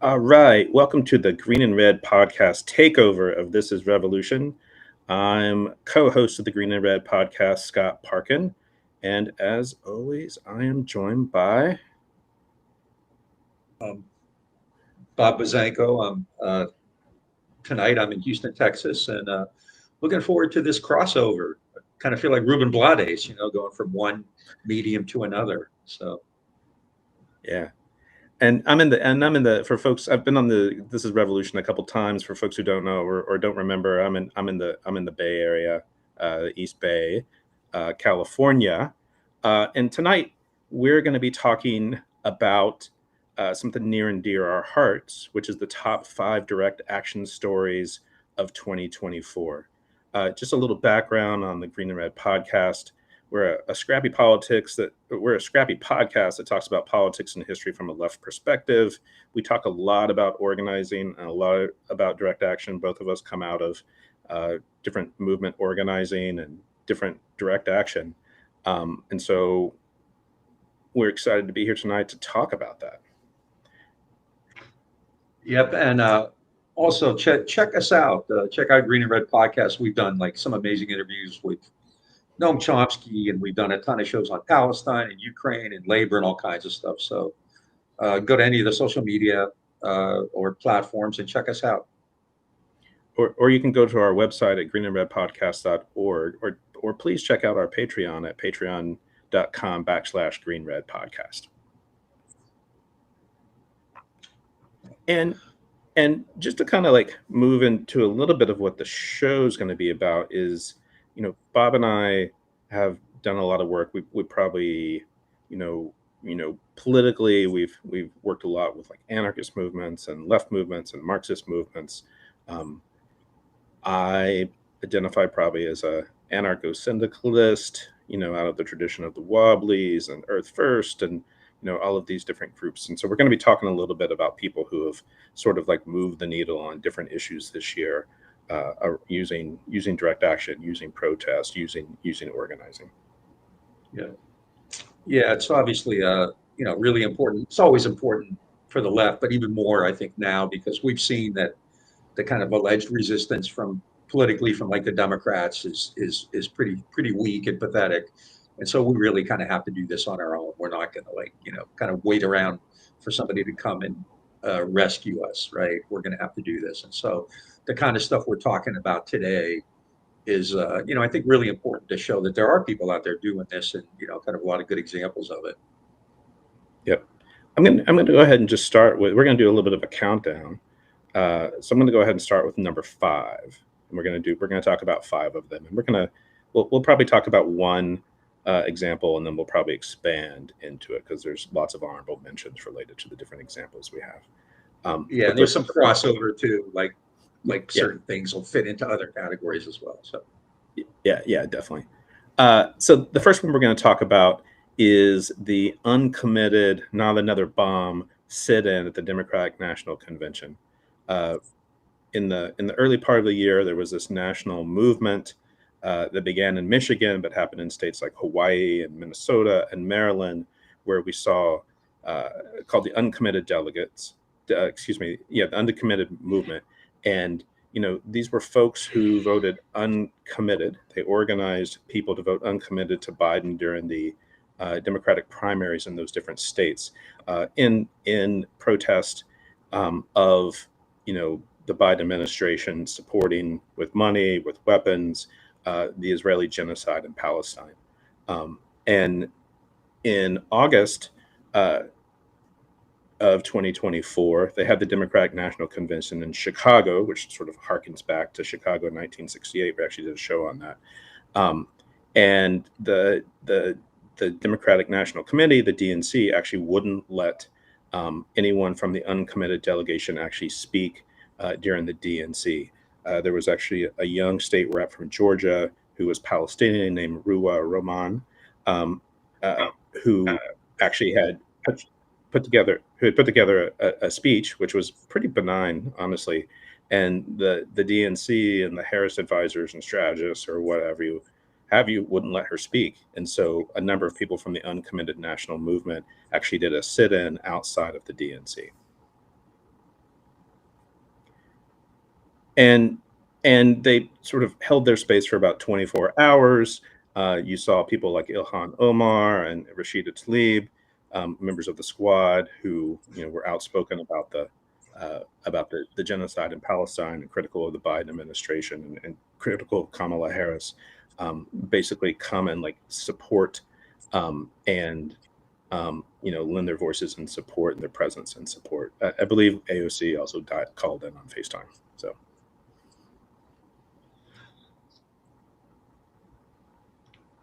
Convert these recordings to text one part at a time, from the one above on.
All right. Welcome to the Green and Red podcast takeover of This is Revolution. I'm co-host of the Green and Red podcast, Scott Parkin. And as always, I am joined by Bob Bazanko. Tonight I'm in Houston, Texas, and looking forward to this crossover. I kind of feel like Ruben Blades, going from one medium to another. So yeah. And I'm in the for folks, I've been on the This is Revolution a couple times. For folks who don't know or don't remember, I'm in the Bay Area, East Bay, California. And tonight we're going to be talking about something near and dear our hearts, which is the top 5 direct action stories of 2024. Just a little background on the Green and Red podcast. We're a scrappy podcast that talks about politics and history from a left perspective. We talk a lot about organizing and a lot about direct action. Both of us come out of different movement organizing and different direct action. And so we're excited to be here tonight to talk about that. Yep, and also check us out. Check out Green and Red podcast. We've done like some amazing interviews with Noam Chomsky, and we've done a ton of shows on Palestine and Ukraine and labor and all kinds of stuff. So go to any of the social media or platforms and check us out. Or you can go to our website at greenandredpodcast.org, or please check out our Patreon at patreon.com/greenredpodcast. And just to kind of like move into a little bit of what the show's going to be about is, Bob and I have done a lot of work. We probably, politically, we've worked a lot with like anarchist movements and left movements and Marxist movements. I identify probably as a anarcho-syndicalist, out of the tradition of the Wobblies and Earth First and, all of these different groups. And so we're going to be talking a little bit about people who have sort of like moved the needle on different issues this year. Using direct action, using protest, using organizing. Yeah, it's obviously really important. It's always important for the left, but even more, I think, now, because we've seen that the kind of alleged resistance politically from like the Democrats is pretty weak and pathetic, and so we really kind of have to do this on our own. We're not going to kind of wait around for somebody to come and rescue us, right? We're going to have to do this, and so the kind of stuff we're talking about today is, I think, really important to show that there are people out there doing this, and kind of a lot of good examples of it. Yep, I'm gonna go ahead and just start with. We're gonna do a little bit of a countdown. So I'm gonna go ahead and start with number 5, and we're gonna talk about 5 of them, and we'll probably talk about one example, and then we'll probably expand into it because there's lots of honorable mentions related to the different examples we have. And there's some crossover too, like certain things will fit into other categories as well. So yeah, definitely. So the first one we're going to talk about is the uncommitted, not another bomb sit-in at the Democratic National Convention. In the early part of the year, there was this national movement that began in Michigan, but happened in states like Hawaii and Minnesota and Maryland, where we saw called the Uncommitted Delegates. The Uncommitted movement. And, these were folks who voted uncommitted. They organized people to vote uncommitted to Biden during the Democratic primaries in those different states in protest of, the Biden administration supporting with money, with weapons, the Israeli genocide in Palestine. And in August of 2024, they had the Democratic National Convention in Chicago, which sort of harkens back to Chicago in 1968. We actually did a show on that. And the Democratic National Committee, the DNC, actually wouldn't let anyone from the uncommitted delegation actually speak during the DNC. There was actually a young state rep from Georgia who was Palestinian named Ruwa Roman, who actually had put together a speech, which was pretty benign, honestly. And the DNC and the Harris advisors and strategists or whatever you wouldn't let her speak. And so a number of people from the Uncommitted National Movement actually did a sit-in outside of the DNC. and and they sort of held their space for about 24 hours. You saw people like Ilhan Omar and Rashida Tlaib, members of the squad, who were outspoken about the genocide in Palestine and critical of the Biden administration and critical of Kamala Harris. Basically, come and like support and lend their voices and support and their presence and support. I believe AOC also called in on FaceTime. So.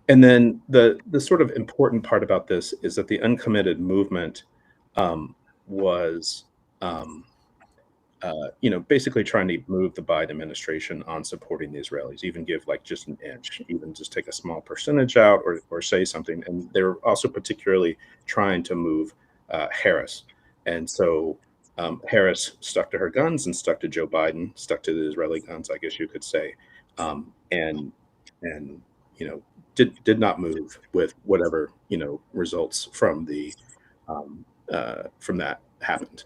And then the sort of important part about this is that the uncommitted movement was, um, basically trying to move the Biden administration on supporting the Israelis, even give like just an inch, even just take a small percentage out or say something. And they're also particularly trying to move Harris. And so Harris stuck to her guns and stuck to Joe Biden, stuck to the Israeli guns, I guess you could say, and and you know did not move with whatever results from that happened.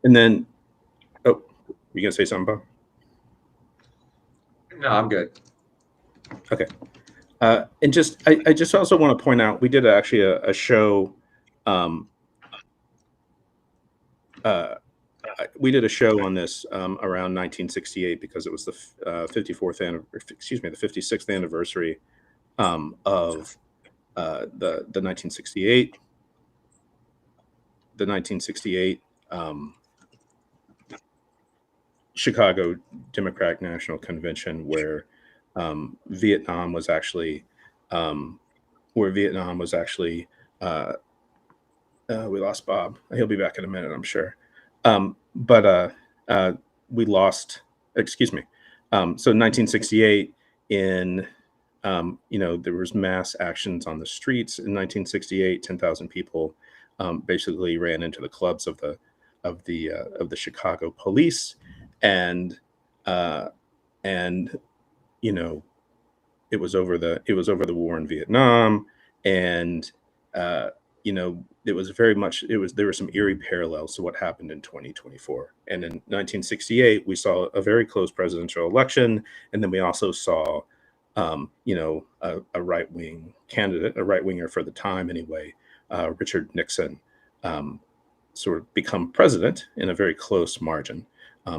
And then, oh, you gonna say something, Bob? No, I'm good. Okay. And I just also want to point out we did actually a show. Um, we did a show on this around 1968 because it was the 56th anniversary of the 1968 um, Chicago Democratic National Convention, where Vietnam was actually um, where Vietnam was actually uh, we lost Bob. He'll be back in a minute, I'm sure. But we lost. Excuse me. So 1968, in there was mass actions on the streets in 1968. 10,000 people basically ran into the clubs of the Chicago police, and uh, and you know it was over the war in Vietnam, and it was very much there were some eerie parallels to what happened in 2024. And in 1968, we saw a very close presidential election, and then we also saw a right wing candidate, a right winger for the time anyway, Richard Nixon, um, sort of become president in a very close margin.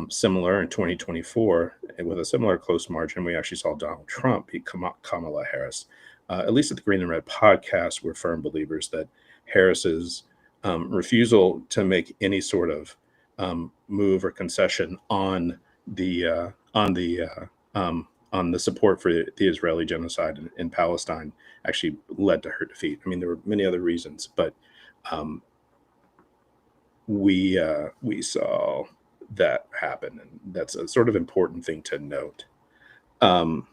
Similar in 2024, and with a similar close margin, we actually saw Donald Trump beat Kamala Harris. At least at the Green and Red podcast, we're firm believers that Harris's refusal to make any sort of move or concession on the support for the Israeli genocide in Palestine actually led to her defeat. I mean, there were many other reasons, but um, we saw that happen, and that's a sort of important thing to note. Um,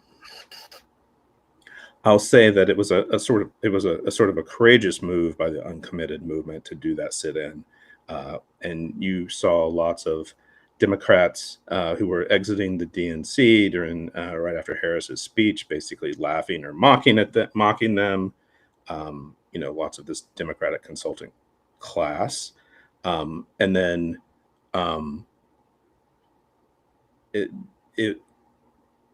I'll say that it was a sort of a courageous move by the uncommitted movement to do that sit-in, and you saw lots of Democrats who were exiting the DNC during right after Harris's speech, basically laughing or mocking them. Lots of this Democratic consulting class, and then um, it it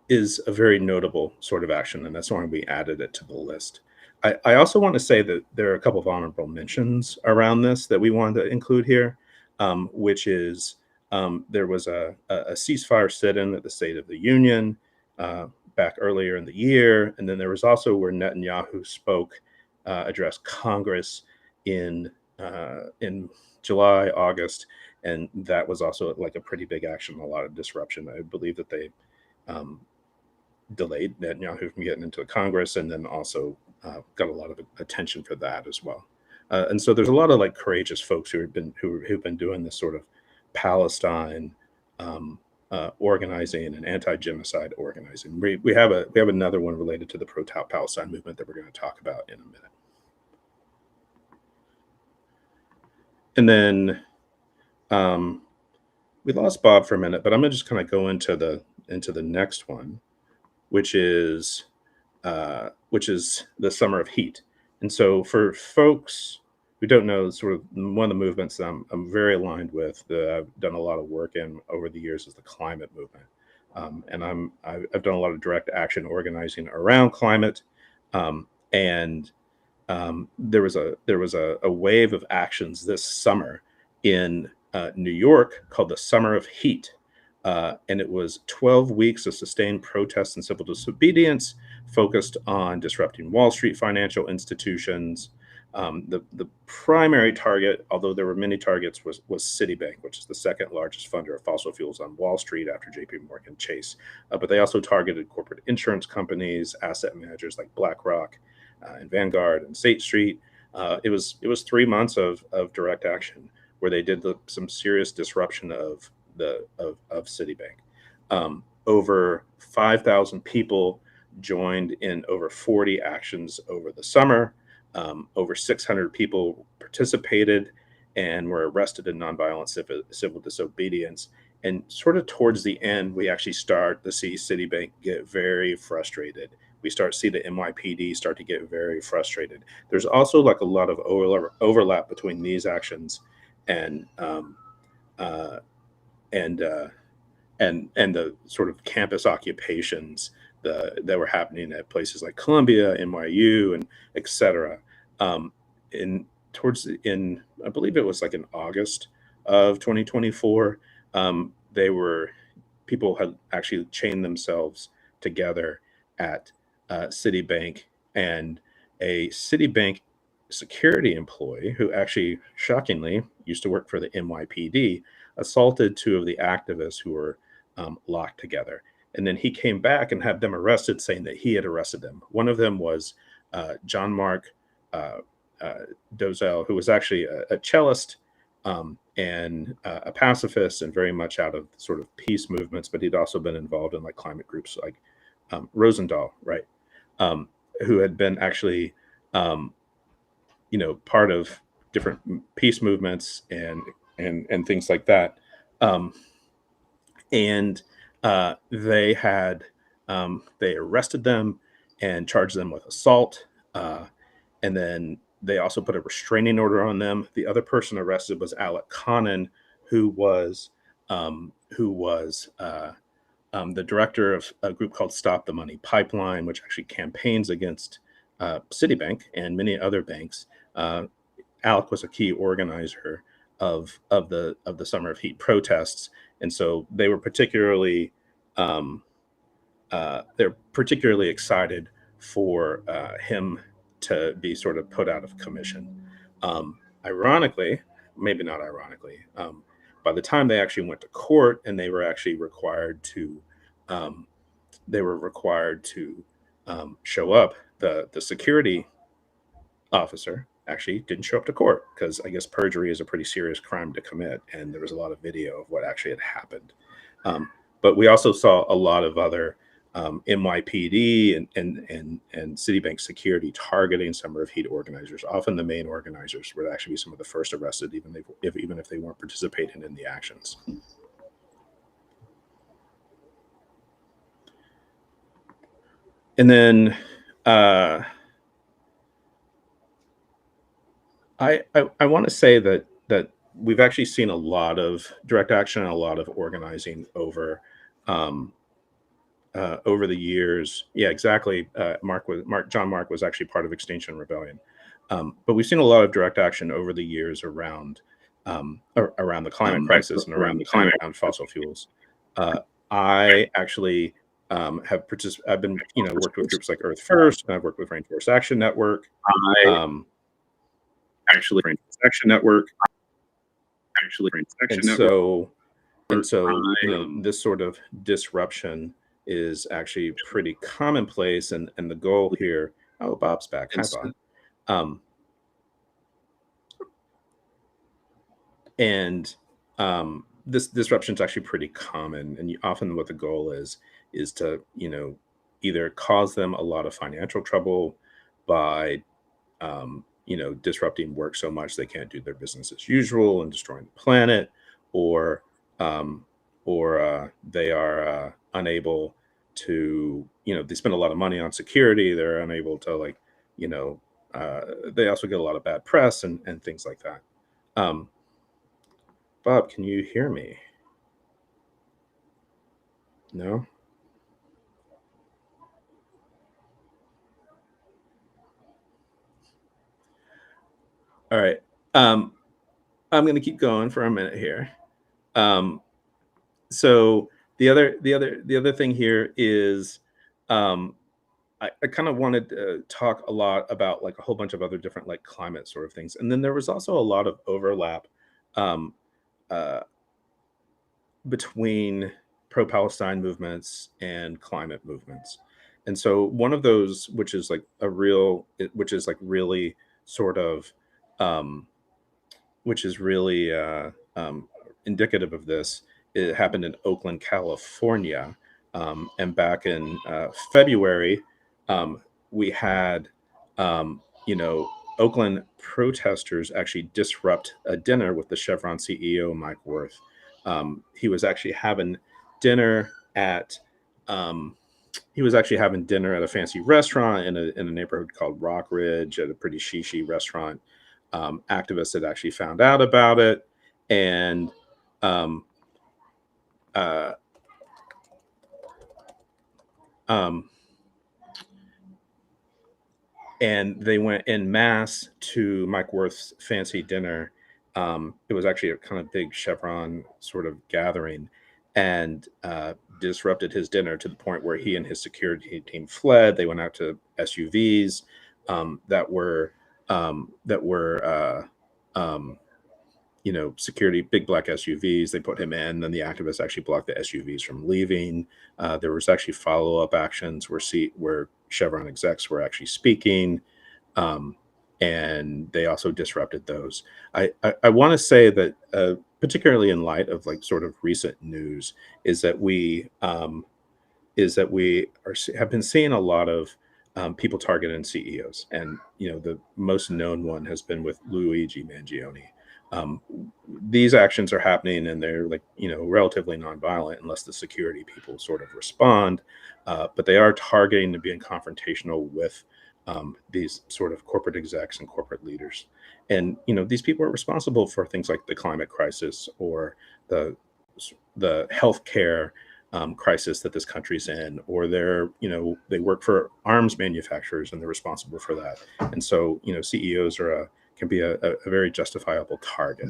is a very notable sort of action, and that's why we added it to the list. I also want to say that there are a couple of honorable mentions around this that we wanted to include here, which is there was a ceasefire sit-in at the State of the Union uh, back earlier in the year, and then there was also where Netanyahu addressed Congress in in July, August, and that was also like a pretty big action, a lot of disruption. I believe that they um, delayed Netanyahu from getting into the Congress, and then also got a lot of attention for that as well. And so there's a lot of like courageous folks who've been doing this sort of Palestine organizing and anti-genocide organizing. We have another one related to the pro-Palestine movement that we're going to talk about in a minute. And then um, we lost Bob for a minute, but I'm going to just kind of go into the next one, which is the Summer of Heat. And so for folks who don't know, sort of one of the movements that I'm very aligned with, that I've done a lot of work in over the years, is the climate movement. And I've done a lot of direct action organizing around climate. And there was a wave of actions this summer in New York called the Summer of Heat. And it was 12 weeks of sustained protests and civil disobedience focused on disrupting Wall Street financial institutions. The primary target, although there were many targets, was Citibank, which is the second largest funder of fossil fuels on Wall Street after JP Morgan Chase. But they also targeted corporate insurance companies, asset managers like BlackRock and Vanguard and State Street. It was 3 months of direct action where they did some serious disruption of Citibank. Over 5,000 people joined in over 40 actions over the summer. Over 600 people participated and were arrested in nonviolent civil disobedience. And sort of towards the end, we actually start to see Citibank get very frustrated. We start to see the NYPD start to get very frustrated. There's also like a lot of overlap between these actions and uh, and the sort of campus occupations that were happening at places like Columbia, NYU, and et cetera. Um, in I believe it was like in August of 2024, they were people had actually chained themselves together at Citibank, and a Citibank security employee who actually shockingly used to work for the NYPD assaulted two of the activists who were locked together. And then he came back and had them arrested, saying that he had arrested them. One of them was John Mark uh, uh, Dozell, who was actually a cellist and a pacifist and very much out of sort of peace movements, but he'd also been involved in like climate groups like Rosendahl, right? Um, who had been actually, um, part of different peace movements and things like that. Um, and they arrested them and charged them with assault, and then they also put a restraining order on them. The other person arrested was Alec Connon, who was the director of a group called Stop the Money Pipeline, which actually campaigns against Citibank and many other banks. Uh, Alec was a key organizer of the Summer of Heat protests, and so um, they're particularly excited for him to be sort of put out of commission. Ironically, maybe not ironically, by the time they actually went to court and um, they were required to show up, the security officer actually didn't show up to court because I guess perjury is a pretty serious crime to commit, and there was a lot of video of what actually had happened. Um, but we also saw a lot of other NYPD and Citibank security targeting Summer of Heat organizers. Often the main organizers would actually be some of the first arrested, even if they weren't participating in the actions. And then uh, I want to say that we've actually seen a lot of direct action and a lot of organizing um, over the years. Yeah, exactly. John Mark was actually part of Extinction Rebellion, but we've seen a lot of direct action over the years around the climate crisis and around fossil fuels. Uh, I actually I've been worked with groups like Earth First, and I've worked with Rainforest Action Network. Um, Action Network. And so this sort of disruption is actually pretty commonplace, and the goal here. Oh, Bob's back. Hi, Bob. Um, and this disruption is actually pretty common, and often what the goal is to either cause them a lot of financial trouble by disrupting work so much they can't do their business as usual and destroying the planet, or um, or they are unable to, they spend a lot of money on security. They're unable to, like, you know, they also get a lot of bad press and things like that. Bob, can you hear me? No? All right. I'm going to keep going for a minute here. So the other thing here is, I kind of wanted to talk a lot about like a whole bunch of other different like climate sort of things, and then there was also a lot of overlap um, uh, between pro-Palestine movements and climate movements. And so one of those, which is like which is like really sort of, um, which is really indicative of this. It happened in Oakland, California, and back in February, we had, you know, Oakland protesters actually disrupt a dinner with the Chevron CEO Mike Wirth. He was actually having dinner at he was actually having dinner at a fancy restaurant in a neighborhood called Rock Ridge, at a pretty shishi restaurant. Activists had actually found out about it, and um, uh, um, and they went en masse to Mike Wirth's fancy dinner. It was actually a kind of big Chevron sort of gathering, and disrupted his dinner to the point where he and his security team fled. They went out to SUVs that were security, big black SUVs. They put him in. Then the activists actually blocked the SUVs from leaving. There was actually follow-up actions where Chevron execs were actually speaking, and they also disrupted those. I want to say that, particularly in light of like sort of recent news, is that we have been seeing a lot of people targeting CEOs, and the most known one has been with Luigi Mangione. Um, these actions are happening, and they're like relatively nonviolent unless the security people sort of respond, but they are targeting to being confrontational with these sort of corporate execs and corporate leaders. And these people are responsible for things like the climate crisis or the healthcare crisis that this country's in, or they work for arms manufacturers and they're responsible for that. And so CEOs can be a very justifiable target.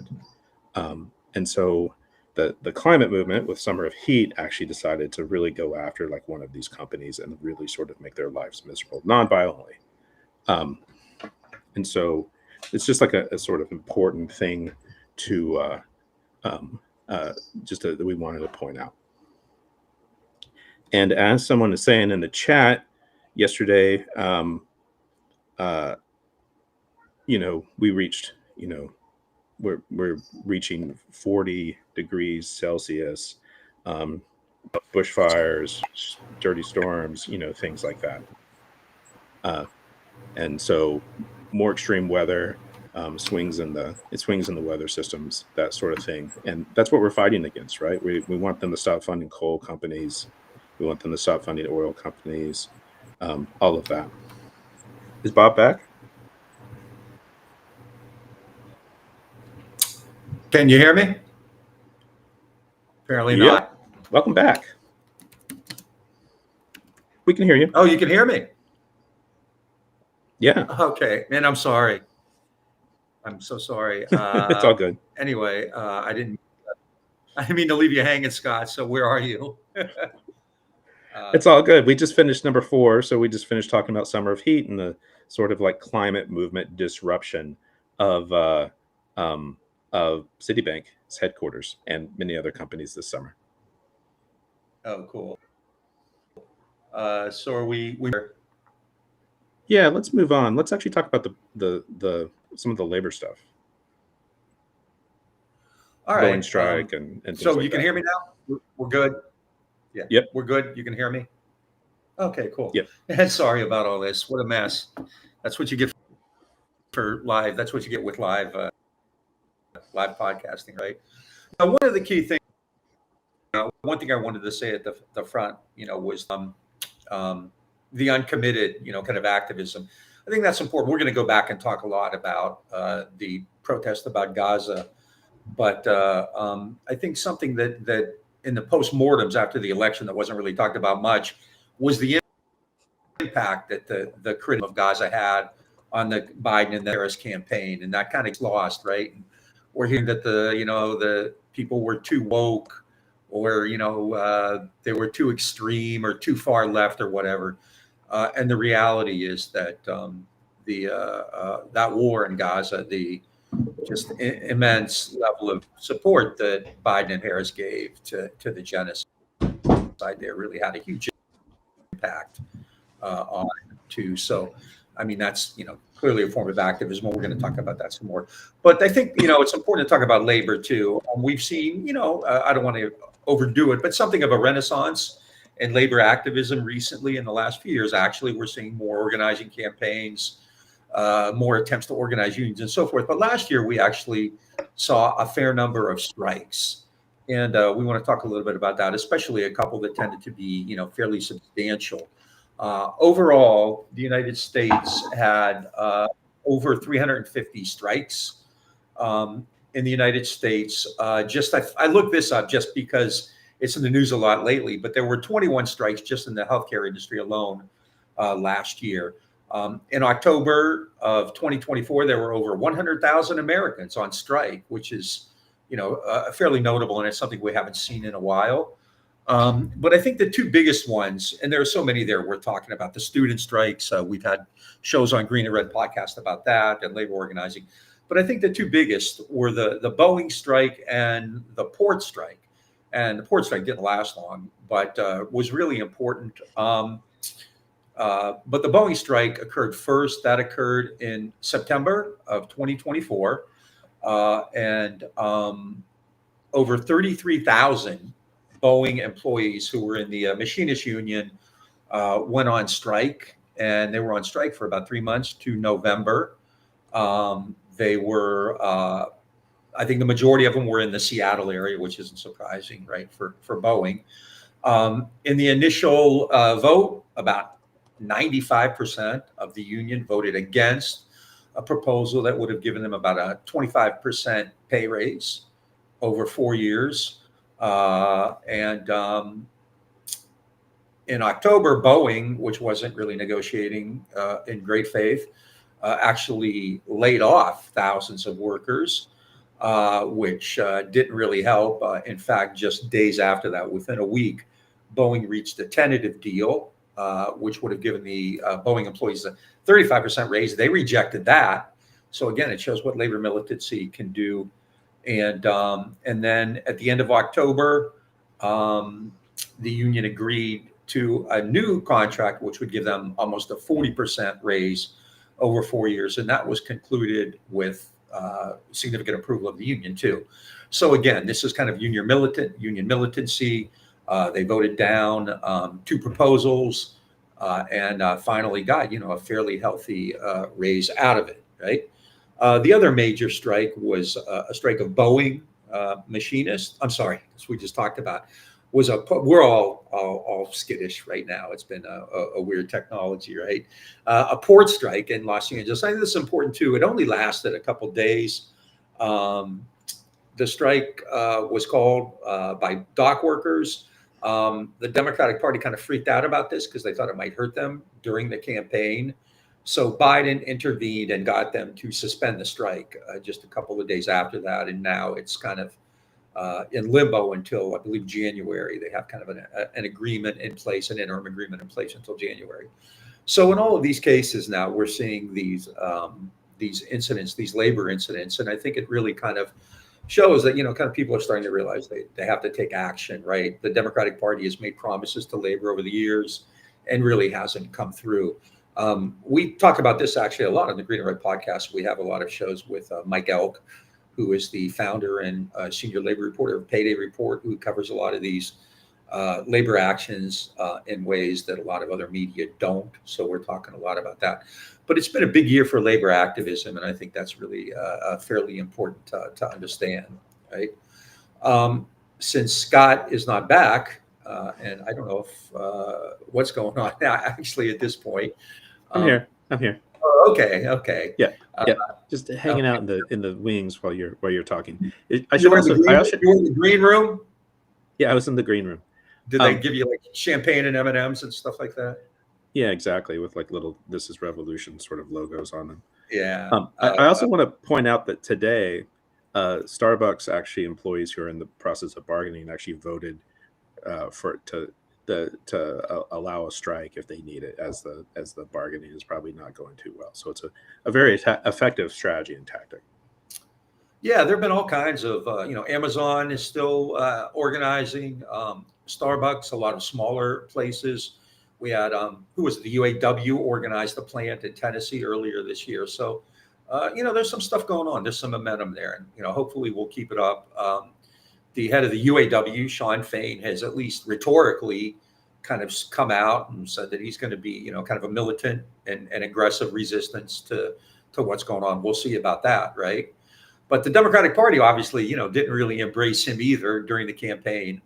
And so the climate movement with Summer of Heat actually decided to really go after like one of these companies and really sort of make their lives miserable non-violently. And so it's just like a sort of important thing to that we wanted to point out. And as someone is saying in the chat yesterday, we reached, we're reaching 40 degrees Celsius, bushfires, dirty storms, things like that. And so more extreme weather, swings in the weather systems, that sort of thing. And that's what we're fighting against, right? We want them to stop funding coal companies. We want them to stop funding oil companies, all of that. Is Bob back? Can you hear me? Apparently not. Welcome back. We can hear you. Oh, you can hear me? Yeah. Okay, man, I'm sorry. I'm so sorry. It's all good. Anyway, I didn't mean to leave you hanging, Scott. So where are you? It's all good. We just finished number 4. So we just finished talking about Summer of Heat and the sort of like climate movement disruption of Citibank's headquarters and many other companies this summer. Oh, cool. So are we? Yeah, let's move on. Let's actually talk about the some of the labor stuff. All right. Boeing strike and things so like you can that. hear me now? We're good. Yeah. Yep. We're good. You can hear me? Okay, cool. Yep. Sorry about all this. What a mess. That's what you get for live. That's what you get with live podcasting, right? Now, one of the key things, one thing I wanted to say at the front, was the uncommitted, kind of activism. I think that's important. We're going to go back and talk a lot about the protest about Gaza, but I think something that in the postmortems after the election that wasn't really talked about much was the impact that the criticism of Gaza had on the Biden and the Harris campaign, and that kind of gets lost, right? And we're hearing that the people were too woke, or they were too extreme or too far left or whatever. And the reality is that that war in Gaza, the just immense level of support that Biden and Harris gave to the genocide there really had a huge impact on too. So, I mean, that's clearly a form of activism. We're going to talk about that some more. But I think it's important to talk about labor too. We've seen, I don't want to overdo it, but something of a renaissance in labor activism recently in the last few years. Actually, we're seeing more organizing campaigns, more attempts to organize unions and so forth. But last year, we actually saw a fair number of strikes. And we want to talk a little bit about that, especially a couple that tended to be, fairly substantial. Overall, the United States had over 350 strikes in the United States. I looked this up just because it's in the news a lot lately, but there were 21 strikes just in the healthcare industry alone last year. In October of 2024, there were over 100,000 Americans on strike, which is, fairly notable, and it's something we haven't seen in a while. But I think the two biggest ones, and there are so many there, we're talking about the student strikes. We've had shows on Green and Red podcast about that and labor organizing. But I think the two biggest were the Boeing strike and the port strike. And the port strike didn't last long, but was really important. But the Boeing strike occurred first. That occurred in September of 2024. And over 33,000 Boeing employees who were in the machinist union went on strike, and they were on strike for about 3 months to November. They were, I think the majority of them were in the Seattle area, which isn't surprising, right, for Boeing. In the initial vote, about 95% of the union voted against a proposal that would have given them about a 25% pay raise over 4 years. And in October, Boeing, which wasn't really negotiating in great faith, actually laid off thousands of workers, which didn't really help. In fact, just days after that, within a week, Boeing reached a tentative deal, which would have given the Boeing employees a 35% raise. They rejected that. So again, it shows what labor militancy can do. And then at the end of October, the union agreed to a new contract, which would give them almost a 40% raise over 4 years. And that was concluded with significant approval of the union too. So again, this is kind of union militancy. They voted down 2 proposals and finally got, a fairly healthy raise out of it, right? The other major strike was a strike of Boeing machinists. I'm sorry, as we just talked about, we're all skittish right now. It's been a weird technology, right? A port strike in Los Angeles. I think this is important too. It only lasted a couple days. The strike was called by dock workers. The Democratic Party kind of freaked out about this because they thought it might hurt them during the campaign. So Biden intervened and got them to suspend the strike just a couple of days after that. And now it's kind of in limbo until, I believe, January. They have kind of an agreement in place, an interim agreement in place until January. So in all of these cases now, we're seeing these incidents, these labor incidents. And I think it really kind of shows that, kind of people are starting to realize they have to take action, right? The Democratic Party has made promises to labor over the years and really hasn't come through. We talk about this actually a lot on the Green and Red podcast. We have a lot of shows with Mike Elk, who is the founder and senior labor reporter of Payday Report, who covers a lot of these labor actions in ways that a lot of other media don't. So we're talking a lot about that. But it's been a big year for labor activism, and I think that's really fairly important to understand, right? Since Scott is not back, and I don't know if what's going on now, actually, at this point. I'm here. Oh, okay, okay. Yeah, Uh, yeah. Just hanging okay. out in the wings while you're talking. I You should were in the also I green. also You were in the green room. yeah, I was in the green room. Did they Um, give you like champagne and M&Ms and stuff like that? yeah, exactly, with like little "This is Revolution" sort of logos on them. Yeah. I also want to point out that today, Starbucks actually employees who are in the process of bargaining actually voted for to allow a strike if they need it, as the bargaining is probably not going too well. So it's a very effective strategy and tactic. Yeah, there have been all kinds of, Amazon is still organizing, Starbucks, a lot of smaller places. We had, who was it, the UAW organized a plant in Tennessee earlier this year. So, there's some stuff going on. There's some momentum there. And, hopefully we'll keep it up. The head of the UAW, Sean Fain, has at least rhetorically kind of come out and said that he's going to be, kind of a militant and aggressive resistance to what's going on. We'll see about that, right? But the Democratic Party obviously, didn't really embrace him either during the campaign.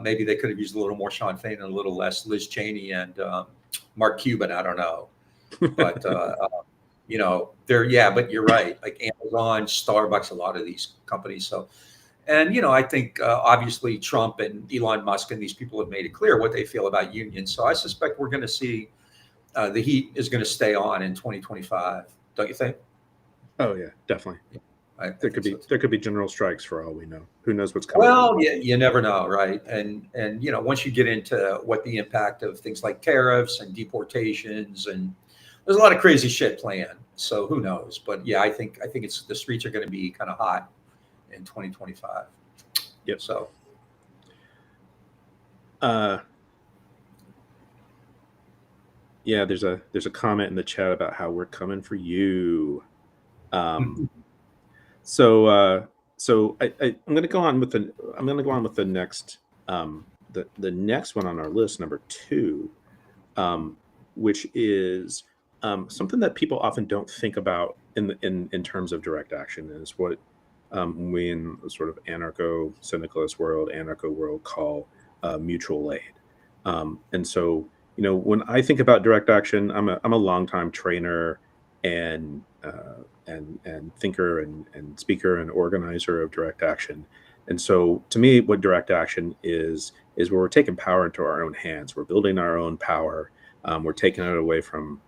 Maybe they could have used a little more Sean Fain and a little less Liz Cheney and Mark Cuban. I don't know, but they're yeah. But you're right, like Amazon, Starbucks, a lot of these companies. So, and I think obviously Trump and Elon Musk and these people have made it clear what they feel about unions. So I suspect we're going to see the heat is going to stay on in 2025. Don't you think? Oh yeah, definitely. I think so. There could be general strikes for all we know. Who knows what's coming down the Well, road? you never know, right? And once you get into what the impact of things like tariffs and deportations, and there's a lot of crazy shit planned. So who knows? But yeah, I think it's the streets are going to be kind of hot in 2025. Yep. So Uh, yeah, there's a comment in the chat about how we're coming for you. Um, so I'm going to go on with the next the next one on our list, number two, which is something that people often don't think about in terms of direct action, is what we in the sort of anarcho-syndicalist world, anarcho world, call mutual aid. And so, when I think about direct action, I'm a longtime trainer and and thinker and speaker and organizer of direct action. And so, to me, what direct action is where we're taking power into our own hands. We're building our own power. We're taking it away from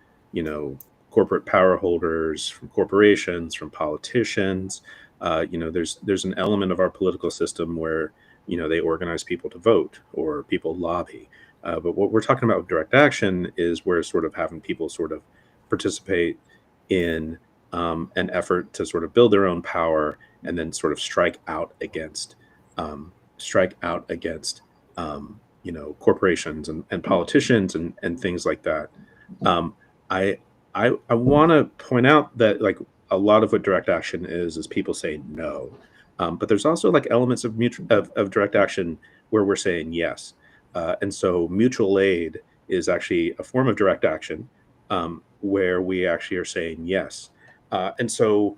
corporate power holders, from corporations, from politicians. There's an element of our political system where they organize people to vote or people lobby. But what we're talking about with direct action is we're sort of having people sort of participate in an effort to sort of build their own power and then sort of strike out against corporations and politicians and things like that. Um, I I want to point out that like a lot of what direct action is people saying no, but there's also like elements of of direct action where we're saying yes, and so mutual aid is actually a form of direct action where we actually are saying yes, and so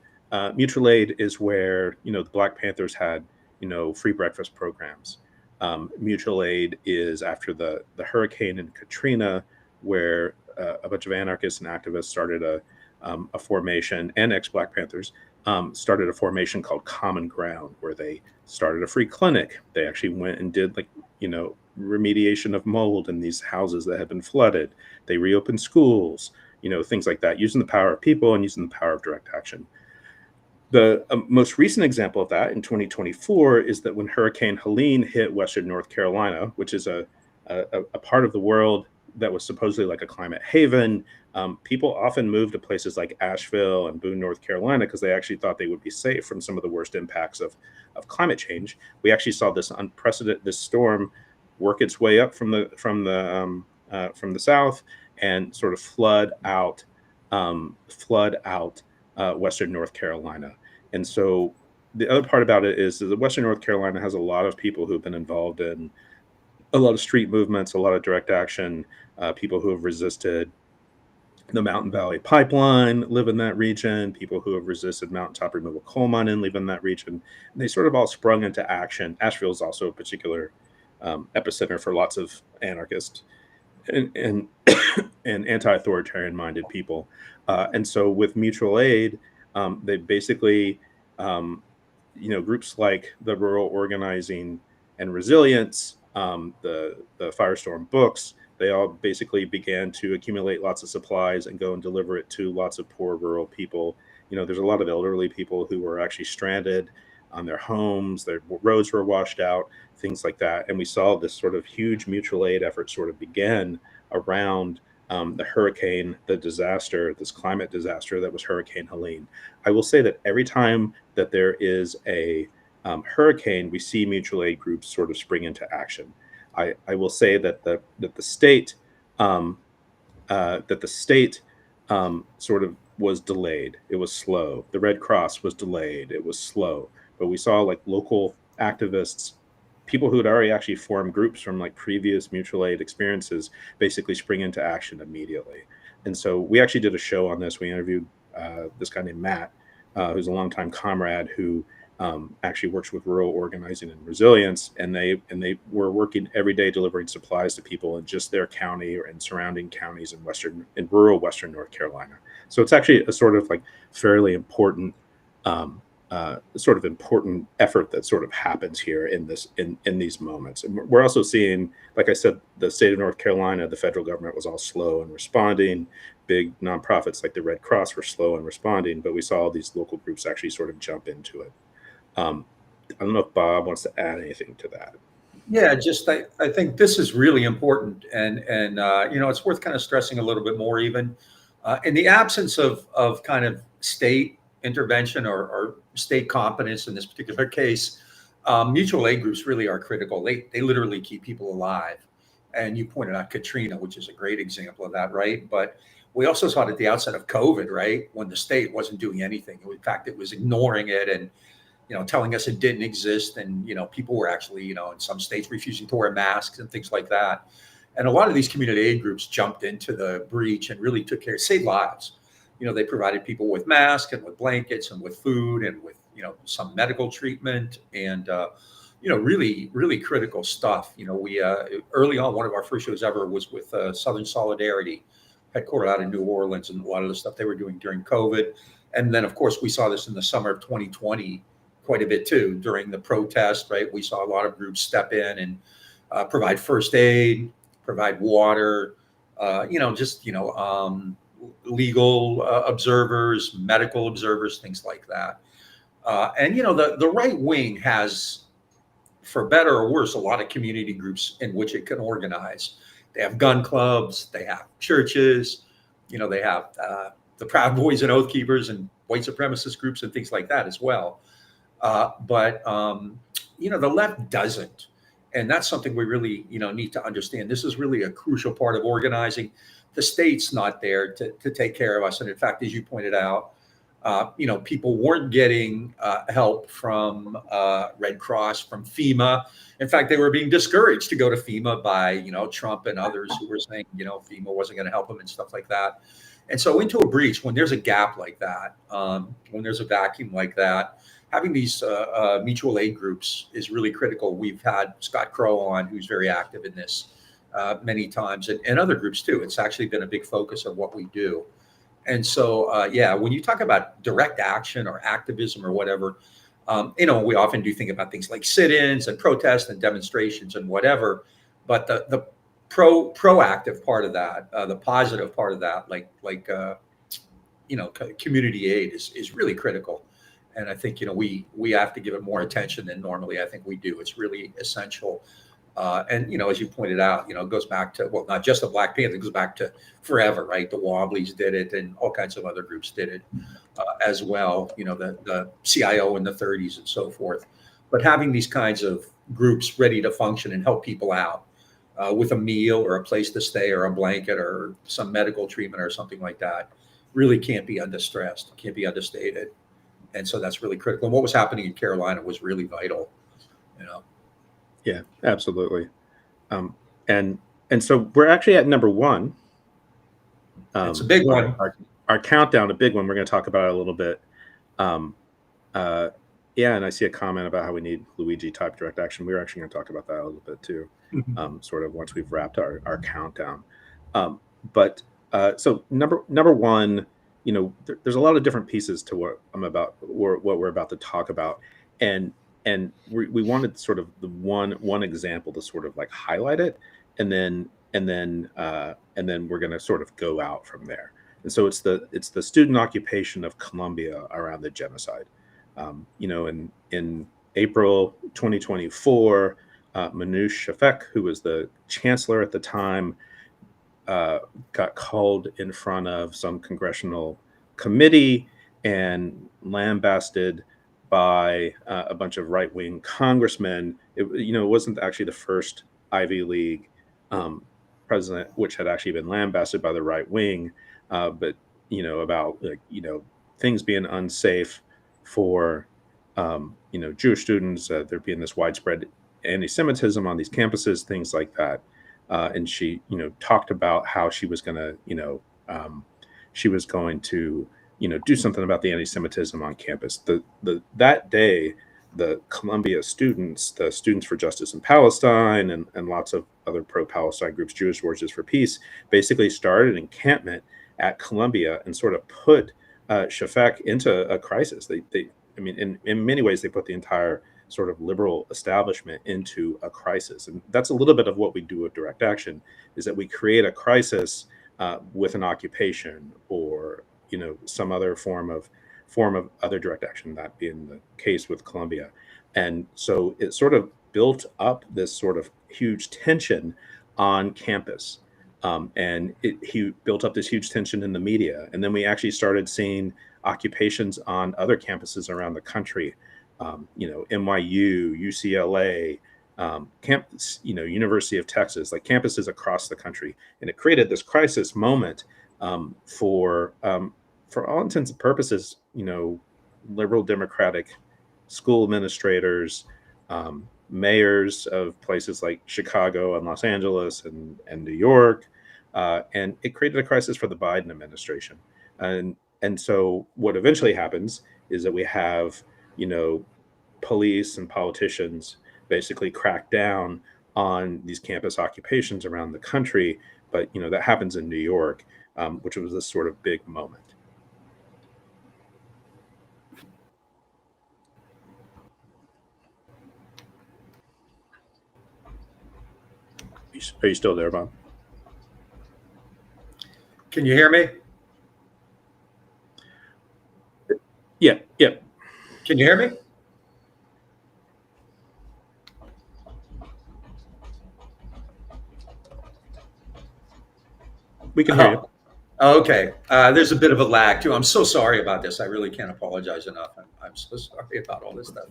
mutual aid is where the Black Panthers had free breakfast programs. Mutual aid is after the hurricane in Katrina, where a bunch of anarchists and activists started a formation, and ex-Black Panthers started a formation called Common Ground, where they started a free clinic. They actually went and did remediation of mold in these houses that had been flooded. They reopened schools, things like that, using the power of people and using the power of direct action. The most recent example of that in 2024 is that when Hurricane Helene hit Western North Carolina, which is a part of the world that was supposedly like a climate haven, people often moved to places like Asheville and Boone, North Carolina, because they actually thought they would be safe from some of the worst impacts of climate change. We actually saw this storm work its way up from the south and sort of flood out Western North Carolina. And so the other part about it is that Western North Carolina has a lot of people who've been involved in a lot of street movements, a lot of direct action, people who have resisted the Mountain Valley Pipeline live in that region, people who have resisted mountaintop removal coal mining live in that region. And they sort of all sprung into action. Asheville is also a particular epicenter for lots of anarchists. And and anti-authoritarian minded people. And so with mutual aid, they basically, groups like the Rural Organizing and Resilience, the Firestorm books, they all basically began to accumulate lots of supplies and go and deliver it to lots of poor rural people. There's a lot of elderly people who were actually stranded on their homes, their roads were washed out, things like that. And we saw this sort of huge mutual aid effort sort of begin around the hurricane, the disaster, this climate disaster that was Hurricane Helene. I will say that every time that there is a hurricane, we see mutual aid groups sort of spring into action. I will say that the state um, sort of was delayed. It was slow. The Red Cross was delayed. It was slow. But we saw like local activists, people who had already actually formed groups from like previous mutual aid experiences, basically spring into action immediately. And so we actually did a show on this. We interviewed this guy named Matt, who's a longtime comrade who actually works with Rural Organizing and Resilience, and they were working every day delivering supplies to people in just their county or in surrounding counties in rural Western North Carolina. So it's actually a sort of like fairly important sort of important effort that sort of happens here in these moments. And we're also seeing, like I said, the state of North Carolina, the federal government was all slow in responding. Big nonprofits like the Red Cross were slow in responding, but we saw all these local groups actually sort of jump into it. I don't know if Bob wants to add anything to that. Yeah, just I think this is really important, and it's worth kind of stressing a little bit more, even in the absence of kind of state intervention or state competence in this particular case. Mutual aid groups really are critical. They literally keep people alive, and you pointed out Katrina, which is a great example of that, right? But we also saw it at the outset of COVID, right, when the state wasn't doing anything. In fact, it was ignoring it and telling us it didn't exist. And, people were actually, in some states refusing to wear masks and things like that. And a lot of these community aid groups jumped into the breach and really took care, saved lives. They provided people with masks and with blankets and with food and with, some medical treatment and, really, really critical stuff. We early on, one of our first shows ever was with Southern Solidarity, headquartered out in New Orleans, and a lot of the stuff they were doing during COVID. And then, of course, we saw this in the summer of 2020 quite a bit too during the protest, right? We saw a lot of groups step in and provide first aid, provide water, legal observers, medical observers, things like that. And the right wing has, for better or worse, a lot of community groups in which it can organize. They have gun clubs, they have churches, they have the Proud Boys and Oath Keepers and white supremacist groups and things like that as well. But the left doesn't. And that's something we really, need to understand. This is really a crucial part of organizing. The state's not there to take care of us. And in fact, as you pointed out, people weren't getting help from Red Cross, from FEMA. In fact, they were being discouraged to go to FEMA by, Trump and others who were saying, FEMA wasn't going to help them and stuff like that. And so into a breach, when there's a gap like that, when there's a vacuum like that, having these mutual aid groups is really critical. We've had Scott Crow on, who's very active in this many times, and other groups too. It's actually been a big focus of what we do. And so, when you talk about direct action or activism or whatever, we often do think about things like sit-ins and protests and demonstrations and whatever. But the proactive part of that, the positive part of that, like community aid is really critical. And I think, we have to give it more attention than normally I think we do. It's really essential. And, as you pointed out, it goes back to, well, not just the Black Panthers, it goes back to forever, right? The Wobblies did it and all kinds of other groups did it as well, the CIO in the 30s and so forth. But having these kinds of groups ready to function and help people out with a meal or a place to stay or a blanket or some medical treatment or something like that really can't be understressed, can't be understated. And so that's really critical. And what was happening in Carolina was really vital, Yeah, absolutely. And so we're actually at number one. It's a big one. Our countdown, a big one. We're going to talk about it a little bit. And I see a comment about how we need Luigi type direct action. We're actually going to talk about that a little bit too, sort of once we've wrapped our countdown. But So number one, there's a lot of different pieces to what what we're about to talk about, and we wanted sort of the one example to sort of like highlight it, and then we're going to sort of go out from there. And so it's the student occupation of Colombia around the genocide. In April 2024, Manouche Shafek, who was the chancellor at the time, got called in front of some congressional committee and lambasted by a bunch of right-wing congressmen. It wasn't actually the first Ivy League um, president which had actually been lambasted by the right wing, but about things being unsafe for Jewish students, there being this widespread anti-Semitism on these campuses, things like that. And she, talked about how she was going to, do something about the anti-Semitism on campus. That day, the Columbia students, the Students for Justice in Palestine, and lots of other pro-Palestine groups, Jewish Voices for Peace, basically started an encampment at Columbia and sort of put Shafak into a crisis. In many ways, they put the entire sort of liberal establishment into a crisis. And that's a little bit of what we do with direct action, is that we create a crisis with an occupation or some other form of other direct action, that being the case with Colombia. And so it sort of built up this sort of huge tension on campus. And he built up this huge tension in the media. And then we actually started seeing occupations on other campuses around the country. NYU, UCLA, University of Texas, like campuses across the country, and it created this crisis moment for all intents and purposes. Liberal Democratic school administrators, mayors of places like Chicago and Los Angeles and New York, and it created a crisis for the Biden administration. And so what eventually happens is that we have police and politicians basically crack down on these campus occupations around the country. But that happens in New York, which was this sort of big moment. Are you still there, Bob? Can you hear me? Yeah. Can you hear me? We can hear you. Okay. There's a bit of a lag too. I'm so sorry about this. I really can't apologize enough. I'm so sorry about all this stuff.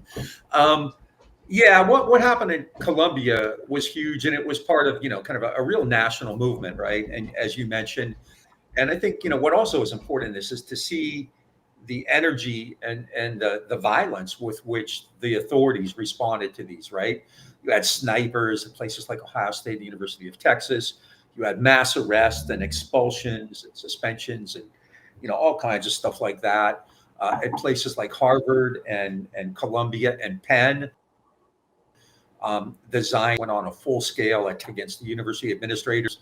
Yeah, what happened in Colombia was huge, and it was part of kind of a real national movement, right? And as you mentioned, and I think what also is important in this is to see the energy and the violence with which the authorities responded to these, right? You had snipers at places like Ohio State, the University of Texas. You had mass arrests and expulsions and suspensions and all kinds of stuff like that at places like Harvard and Columbia and Penn. The Zion went on a full scale against the university administrators.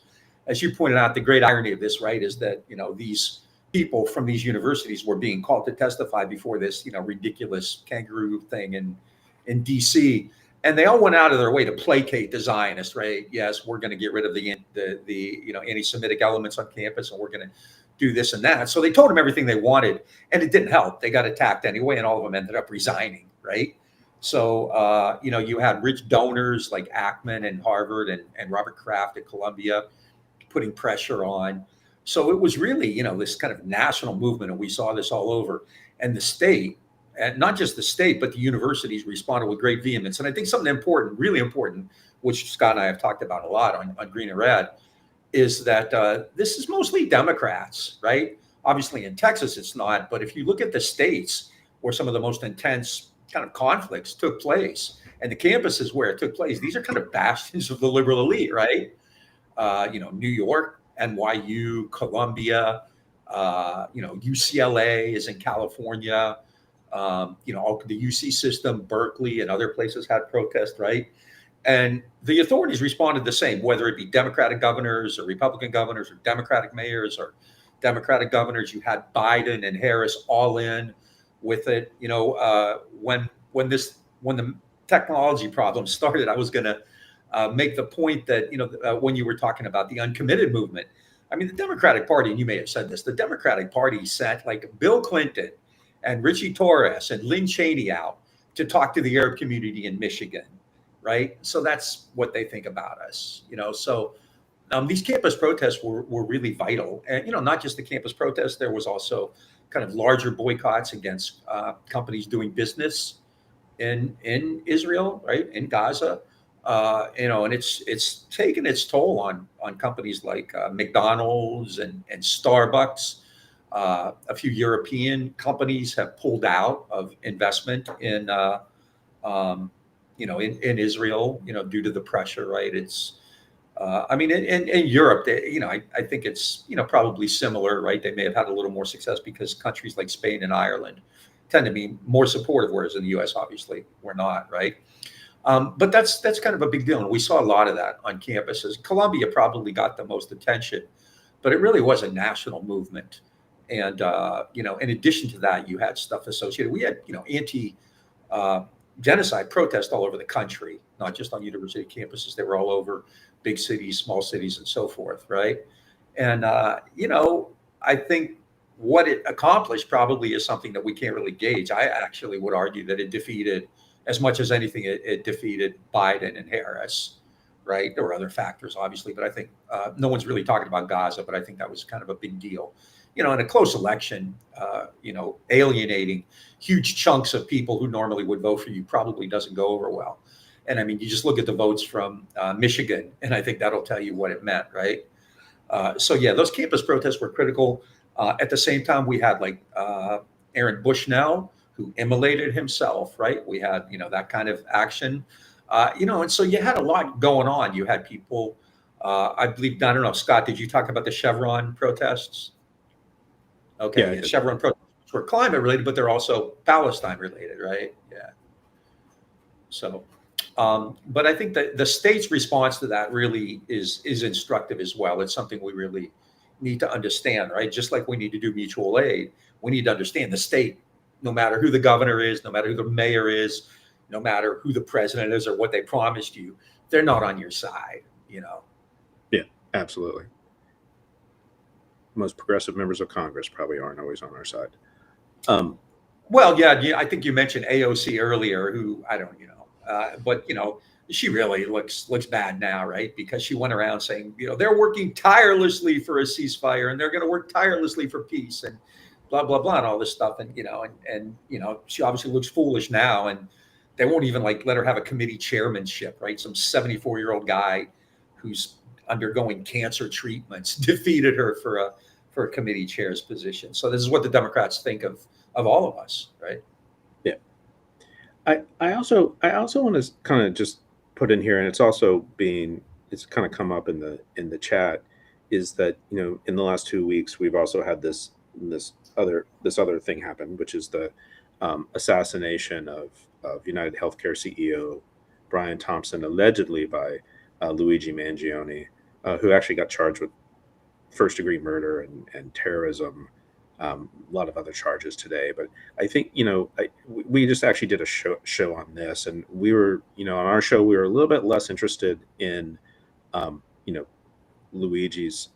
As you pointed out, the great irony of this, right, is that these people from these universities were being called to testify before this ridiculous kangaroo thing in DC. And they all went out of their way to placate the Zionists, right? Yes, we're going to get rid of the anti-Semitic elements on campus, and we're going to do this and that. So they told them everything they wanted, and it didn't help. They got attacked anyway, and all of them ended up resigning, right? So you had rich donors like Ackman and Harvard and Robert Kraft at Columbia putting pressure on. So it was really this kind of national movement, and we saw this all over. And the state, and not just the state, but the universities responded with great vehemence. And I think something important, really important, which Scott and I have talked about a lot on Green and Red, is that this is mostly Democrats, right? Obviously in Texas it's not, but if you look at the states where some of the most intense kind of conflicts took place and the campuses where it took place, these are kind of bastions of the liberal elite, right? New York, NYU, Columbia, UCLA is in California. The UC system, Berkeley, and other places had protests, right? And the authorities responded the same, whether it be Democratic governors or Republican governors or Democratic mayors or Democratic governors. You had Biden and Harris all in with it. When the technology problem started, I was going to make the point that when you were talking about the uncommitted movement, I mean the Democratic Party, and you may have said this, the Democratic Party sent like Bill Clinton and Richie Torres and Lynn Cheney out to talk to the Arab community in Michigan, right? So that's what they think about us, So these campus protests were really vital, and not just the campus protests. There was also kind of larger boycotts against companies doing business in Israel, right, in Gaza. And it's taken its toll on companies like McDonald's and Starbucks. A few European companies have pulled out of investment in Israel, due to the pressure, right? It's, I mean, in Europe, I think it's, probably similar, right? They may have had a little more success because countries like Spain and Ireland tend to be more supportive, whereas in the U.S., obviously, we're not, right? But that's kind of a big deal, and we saw a lot of that on campuses. Columbia probably got the most attention, but it really was a national movement. And in addition to that, you had stuff associated. We had anti genocide protests all over the country, not just on university campuses. They were all over big cities, small cities, and so forth, right? And I think what it accomplished probably is something that we can't really gauge. I actually would argue that it defeated, as much as anything, it defeated Biden and Harris, right? There were other factors, obviously, but I think no one's really talking about Gaza, but I think that was kind of a big deal. In a close election, alienating huge chunks of people who normally would vote for you probably doesn't go over well. And I mean, you just look at the votes from Michigan, and I think that'll tell you what it meant, right? So yeah, those campus protests were critical. At the same time, we had like Aaron Bushnell, who immolated himself, right? We had, that kind of action, and so you had a lot going on. You had people, I believe, I don't know, Scott, did you talk about the Chevron protests? Okay, yeah, Chevron protests were climate related, but they're also Palestine related, right? Yeah. So, but I think that the state's response to that really is instructive as well. It's something we really need to understand, right? Just like we need to do mutual aid, we need to understand the state, no matter who the governor is, no matter who the mayor is, no matter who the president is or what they promised you, they're not on your side, Yeah, absolutely. Most progressive members of Congress probably aren't always on our side. Well, yeah, I think you mentioned AOC earlier, who I don't, but she really looks bad now, right? Because she went around saying, they're working tirelessly for a ceasefire and they're going to work tirelessly for peace and blah blah blah and all this stuff, and she obviously looks foolish now, and they won't even like let her have a committee chairmanship, right? Some 74-year-old guy who's undergoing cancer treatments defeated her for a committee chair's position. So this is what the Democrats think of all of us, right? Yeah. I also want to kind of just put in here, and it's kind of come up in the chat, is that in the last 2 weeks we've also had this other thing happen, which is the assassination of United Healthcare CEO Brian Thompson, allegedly by Luigi Mangione, who actually got charged with first-degree murder and terrorism, a lot of other charges today. But I think we just actually did a show on this, and we were on our show we were a little bit less interested in Luigi's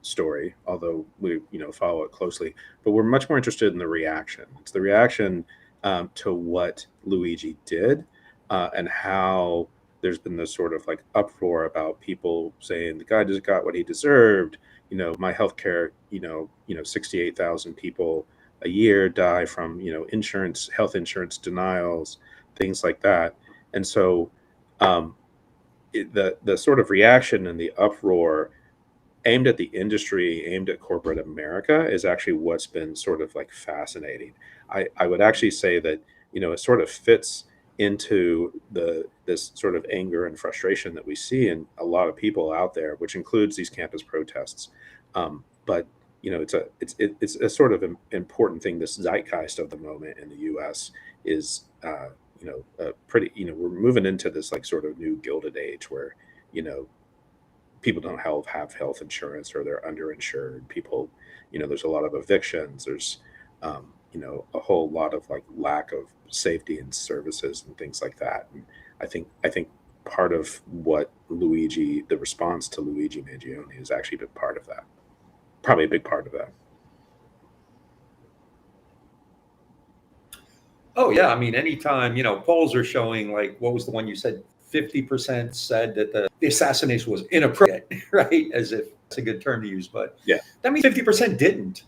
story, although we follow it closely, but we're much more interested in the reaction. It's the reaction to what Luigi did, and how there's been this sort of like uproar about people saying the guy just got what he deserved. My healthcare, 68,000 people a year die from health insurance denials, things like that. And so the sort of reaction and the uproar aimed at the industry, aimed at corporate America, is actually what's been sort of like fascinating. I would actually say that it sort of fits into this sort of anger and frustration that we see in a lot of people out there, which includes these campus protests. But it's a sort of important thing. This zeitgeist of the moment in the U.S. is pretty, we're moving into this like sort of new gilded age where, you know, people don't have health insurance or they're underinsured. People, there's a lot of evictions. There's, a whole lot of like lack of safety and services and things like that. And I think part of what the response to Luigi Mangione has actually been part of that. Probably a big part of that. Oh yeah, I mean, anytime, polls are showing, like, what was the one you said? 50% said that the assassination was inappropriate, right? As if it's a good term to use, but Yeah. that means 50% didn't.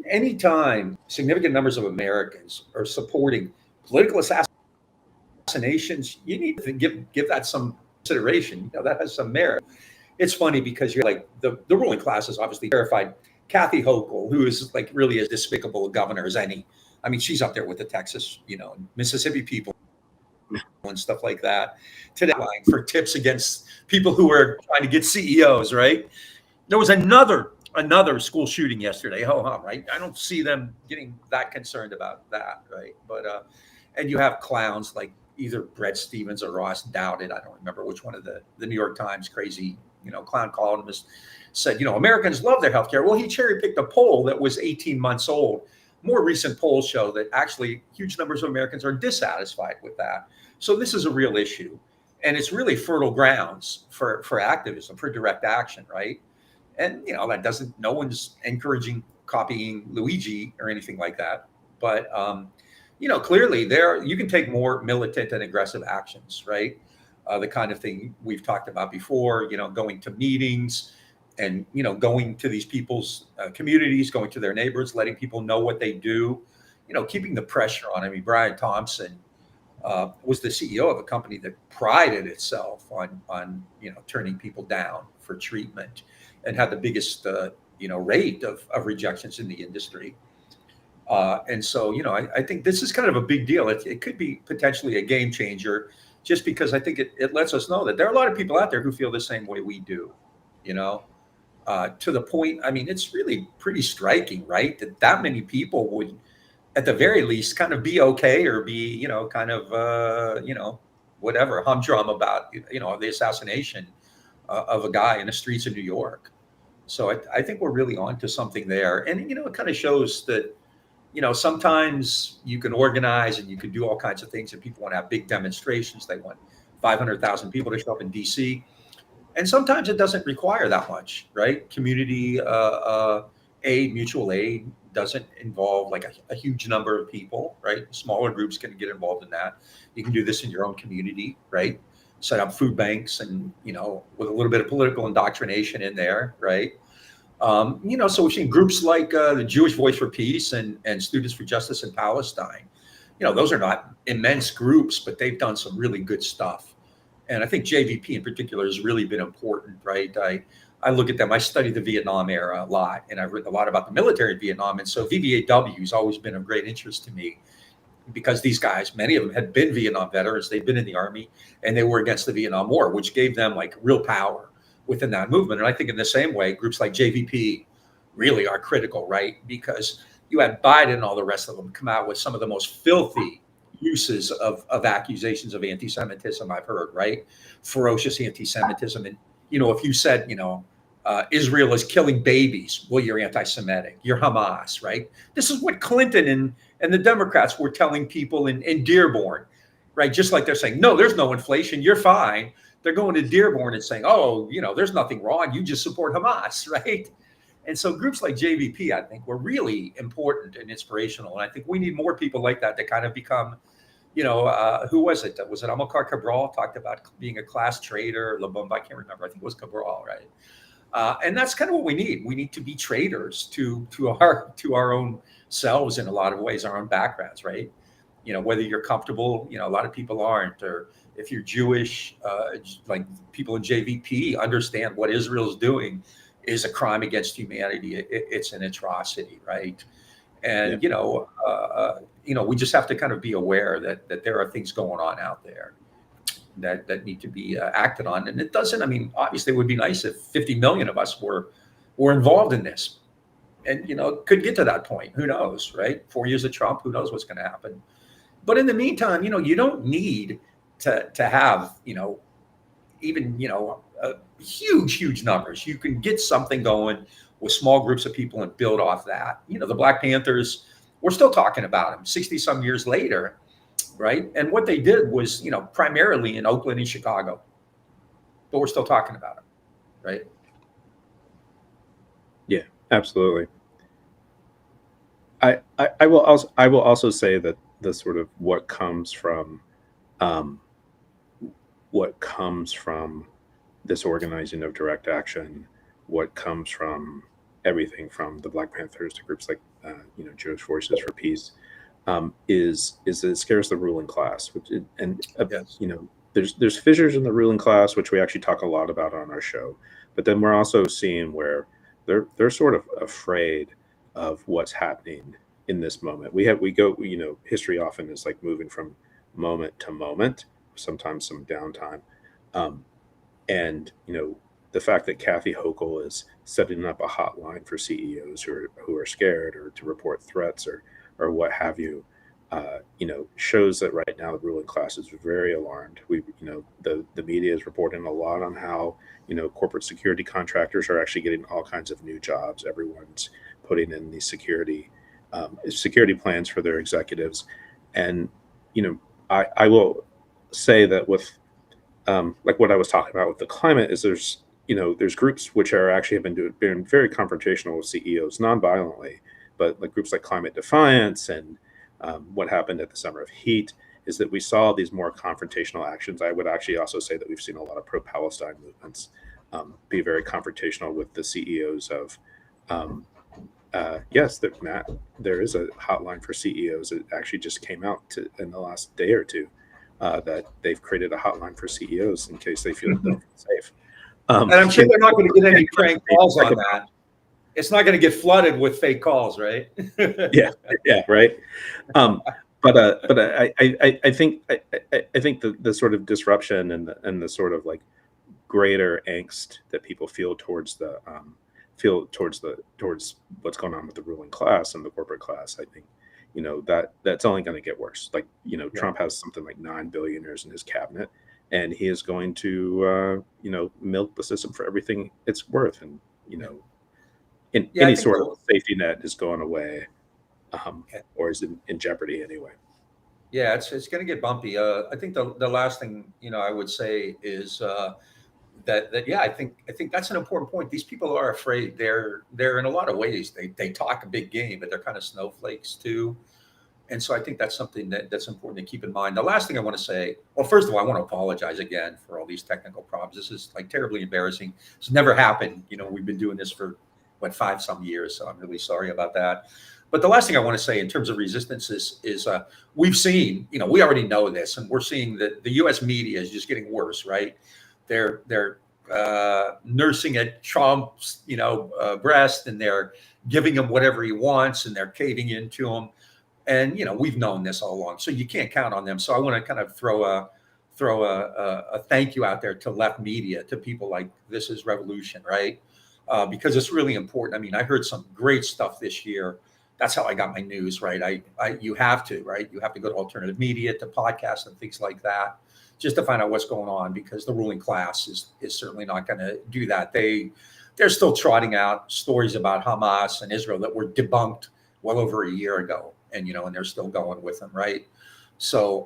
Anytime significant numbers of Americans are supporting political assassinations, you need to give that some consideration. That has some merit. It's funny because you're like the ruling class is obviously terrified. Kathy Hochul, who is like really as despicable a governor as any. I mean, she's up there with the Texas, Mississippi people and stuff like that. Today, for tips against people who are trying to get CEOs, right? There was another school shooting yesterday. Ho hum, right? I don't see them getting that concerned about that, right? But and you have clowns like either Brett Stevens or Ross Doubted. I don't remember which one of the New York Times crazy, clown columnists said, Americans love their healthcare. Well, he cherry picked a poll that was 18 months old. More recent polls show that actually huge numbers of Americans are dissatisfied with that. So this is a real issue, and it's really fertile grounds for activism, for direct action, right? And that doesn't. No one's encouraging copying Luigi or anything like that. But clearly you can take more militant and aggressive actions, right? The kind of thing we've talked about before. Going to meetings and going to these people's communities, going to their neighbors, letting people know what they do. Keeping the pressure on. I mean, Brian Thompson was the CEO of a company that prided itself on turning people down for treatment, and had the biggest rate of rejections in the industry. And so I think this is kind of a big deal. It could be potentially a game changer, just because I think it lets us know that there are a lot of people out there who feel the same way we do. To the point, I mean, it's really pretty striking, right? That many people would, at the very least, kind of be okay, or be, kind of, whatever, humdrum about, the assassination of a guy in the streets of New York. So I think we're really onto something there. And, it kind of shows that, sometimes you can organize and you can do all kinds of things, and people want to have big demonstrations. They want 500,000 people to show up in DC. And sometimes it doesn't require that much, right? Community aid, mutual aid doesn't involve like a huge number of people, right? Smaller groups can get involved in that. You can do this in your own community, right? Set up food banks and, with a little bit of political indoctrination in there, right? So we've seen groups like the Jewish Voice for Peace and Students for Justice in Palestine. Those are not immense groups, but they've done some really good stuff. And I think JVP in particular has really been important, right? I look at them. I studied the Vietnam era a lot, and I've written a lot about the military in Vietnam. And so VVAW has always been of great interest to me, because these guys, many of them had been Vietnam veterans. They'd been in the Army, and they were against the Vietnam War, which gave them like real power within that movement. And I think in the same way, groups like JVP really are critical, right? Because you had Biden and all the rest of them come out with some of the most filthy uses of accusations of anti-Semitism I've heard, right? Ferocious anti-Semitism. And, if you said, Israel is killing babies, well, you're anti-Semitic, you're Hamas, right? This is what Clinton and the Democrats were telling people in Dearborn, right? Just like they're saying, no, there's no inflation, you're fine. They're going to Dearborn and saying, oh, there's nothing wrong, you just support Hamas, right? And so groups like JVP, I think, were really important and inspirational. And I think we need more people like that to kind of become, who was it? Was it Amilcar Cabral talked about being a class traitor? Lumumba, I can't remember. I think it was Cabral, right? And that's kind of what we need. We need to be traitors to our own selves in a lot of ways, our own backgrounds, right? Whether you're comfortable, a lot of people aren't, or if you're Jewish, like people in JVP understand what Israel's doing is a crime against humanity. It's an atrocity, right? And we just have to kind of be aware that there are things going on out there that need to be acted on. And it doesn't. I mean, obviously, it would be nice if 50 million of us were involved in this, and could get to that point. Who knows, right? 4 years of Trump, who knows what's going to happen? But in the meantime, you don't need to have, even, huge numbers. You can get something going with small groups of people and build off that. The Black Panthers, we're still talking about them 60 some years later, right? And what they did was, primarily in Oakland and Chicago, but we're still talking about them, right? Yeah, absolutely. I will also say that the sort of um, what comes from this organizing of direct action, what comes from everything from the Black Panthers to groups like Jewish Voices for Peace, is that it scares the ruling class, Yes. there's fissures in the ruling class, which we actually talk a lot about on our show, but then we're also seeing where they're sort of afraid of what's happening in this moment. History often is like moving from moment to moment, sometimes some downtime. Um, and the fact that Kathy Hochul is setting up a hotline for CEOs who are scared or to report threats or what have you, shows that right now the ruling class is very alarmed. The media is reporting a lot on how corporate security contractors are actually getting all kinds of new jobs. Everyone's putting in these security plans for their executives, and I will say that with like what I was talking about with the climate is there's groups which are actually have been very confrontational with CEOs non-violently, but like groups like Climate Defiance and what happened at the Summer of Heat is that we saw these more confrontational actions. I would actually also say that we've seen a lot of pro-Palestine movements be very confrontational with the CEOs of um, yes, that Matt, there is a hotline for CEOs. It actually just came out in the last day or two that they've created a hotline for CEOs in case they don't feel safe. And I'm sure they're not going to get any and prank calls on that. It's not going to get flooded with fake calls, right? yeah, right. Um, but I think the sort of disruption and the sort of like greater angst that people feel towards what's going on with the ruling class and the corporate class. I think that's only going to get worse. Like Yeah. Trump has something like 9 billionaires in his cabinet, and he is going to milk the system for everything it's worth, and Yeah, I any think sort of safety net is going away, or is in jeopardy anyway. yeah, it's going to get bumpy. I think the last thing I would say is that yeah, I think that's an important point. These people are afraid. They're in a lot of ways they talk a big game, but they're kind of snowflakes too. And so I think that's something that's important to keep in mind. The last thing I want to say, well, first of all, I want to apologize again for all these technical problems. This is like terribly embarrassing. It's never happened. We've been doing this for what, 5 some years, so I'm really sorry about that. But the last thing I want to say in terms of resistance is we've seen, we already know this, and we're seeing that the U.S. media is just getting worse, right? They're nursing at Trump's, breast, and they're giving him whatever he wants, and they're caving into him. And we've known this all along, so you can't count on them. So I want to kind of throw a thank you out there to left media, to people like This Is Revolution, right? Because it's really important. I mean, I heard some great stuff this year. That's how I got my news, right? You have to, right? You have to go to alternative media, to podcasts and things like that, just to find out what's going on, because the ruling class is certainly not going to do that. They're still trotting out stories about Hamas and Israel that were debunked well over a year ago, and and they're still going with them, right? So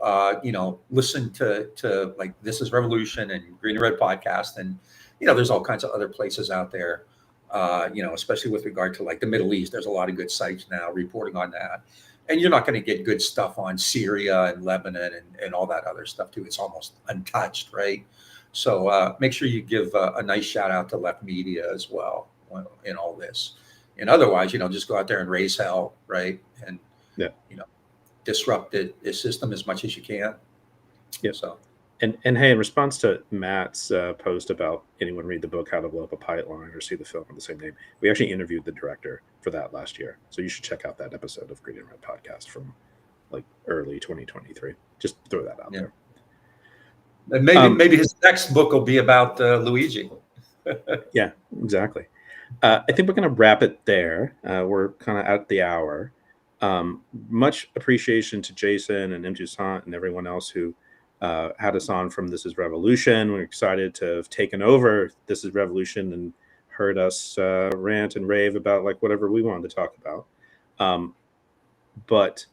listen to like This Is Revolution and Green and Red podcast, and there's all kinds of other places out there. Especially with regard to like the Middle East, there's a lot of good sites now reporting on that. And you're not going to get good stuff on Syria and Lebanon and all that other stuff too. It's almost untouched, right? So make sure you give a nice shout out to left media as well in all this. And otherwise, just go out there and raise hell, right? And Yeah. disrupt the system as much as you can. Yeah. So. And hey, in response to Matt's post about anyone read the book How to Blow Up a Pipeline or see the film of the same name, we actually interviewed the director for that last year. So you should check out that episode of Green and Red podcast from like early 2023. Just throw that out there. And maybe his next book will be about Luigi. Yeah, exactly. I think we're going to wrap it there. We're kind of at the hour. Much appreciation to Jason and M. Toussaint and everyone else who had us on from This Is Revolution. We're excited to have taken over This Is Revolution and heard us rant and rave about like whatever we wanted to talk about. But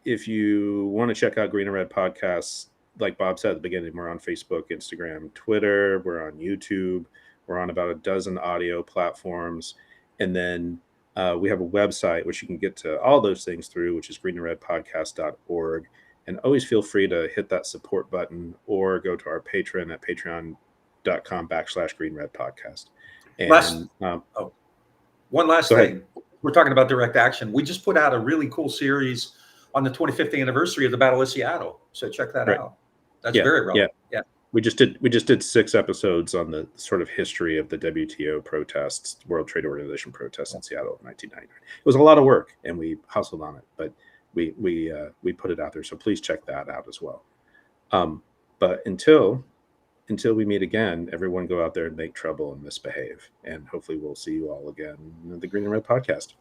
if you want to check out Green and Red Podcasts, like Bob said at the beginning, we're on Facebook, Instagram, Twitter, we're on YouTube, we're on about a dozen audio platforms. And then we have a website which you can get to all those things through, which is greenandredpodcast.org. And always feel free to hit that support button or go to our Patreon at patreon.com/greenredpodcast. And one last thing. We're talking about direct action. We just put out a really cool series on the 25th anniversary of the Battle of Seattle. So check that out. That's very relevant. Yeah. We just did 6 episodes on the sort of history of the WTO protests, World Trade Organization protests in Seattle in 1999. It was a lot of work and we hustled on it, but we put it out there. So please check that out as well. But until we meet again, everyone go out there and make trouble and misbehave. And hopefully we'll see you all again in the Green and Red Podcast.